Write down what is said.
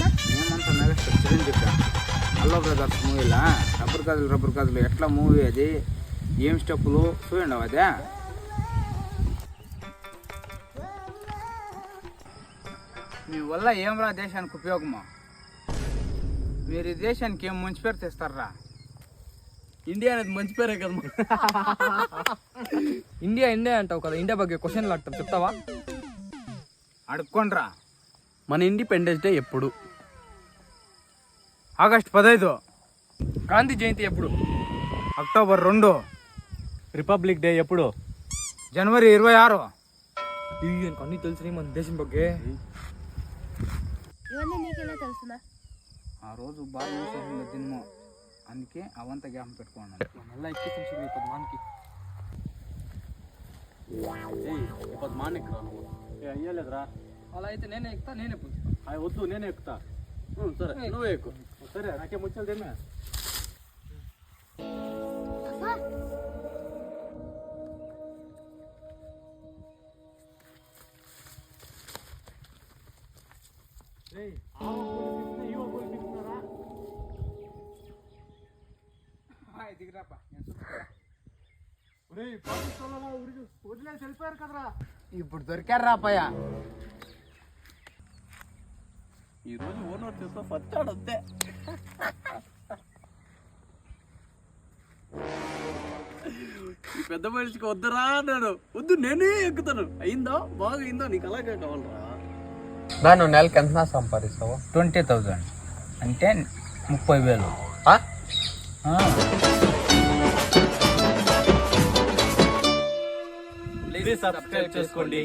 ఏమంతా megastar Chiranjeevi hello brothers మూవీలా rubber కథలు ఎట్లా మూవీ అది ఏం స్టెప్పులు చూడండి అదే మీ వల్ల ఏం రా దేశానికి ఉపయోగమా మీరు ఈ దేశానికి ఏం మంచి పేరు తెస్తారా ఇండియా అనేది మంచి పేరే కదా ఇండియా అంటావు కదా ఇండియా ಬಗ್ಗೆ క్వశ్చన్లు అడతాం చెప్తావా అడుక్కోండ్రా మన ఇండిపెండెన్స్ డే ఎప్పుడు ఆగస్టు 15 గాంధీ జయంతి ఎప్పుడు అక్టోబర్ 2 రిపబ్లిక్ డే ఎప్పుడు జనవరి 26 అన్ని తెలుసు మన దేశం ಬಗ್ಗೆ ఇవన్నీ నీకెలా తెలుసునా ఆ రోజు బాగా దినము అందుకే అవంతా జ్ఞాపకం పెట్టుకున్నాను మళ్ళీ ఎక్కిస్తాం పద్మానికి పద్మానికి రా నువ్వు అయ్యలేదురా అలా అయితే నేనే ఎక్కుతా నేనే పుంచుతా అది వద్దు నేనే ఎక్కుతా సరే నువ్వే ఎక్కు సరే నాకే ముచ్చలు తిన్నా దిగిరాపా వదిలేసి వెళ్ళిపోయారు కదరా ఇప్పుడు దొరికారు రాపయ్య ఈరోజు ఓనర్ చూస్తా పచ్చాడు అంతే ఈ పెద్ద మనిషికి వద్దరా అన్నాడు వద్దు నేనే ఎక్కుతాను అయిందో బాగా అయిందో నీకు అలాగే కావాలరా నువ్వు నెలకి ఎంత సంపాదిస్తావు 20,000 అంటే 30,000 ప్లీజ్ సబ్స్క్రైబ్ చేసుకోండి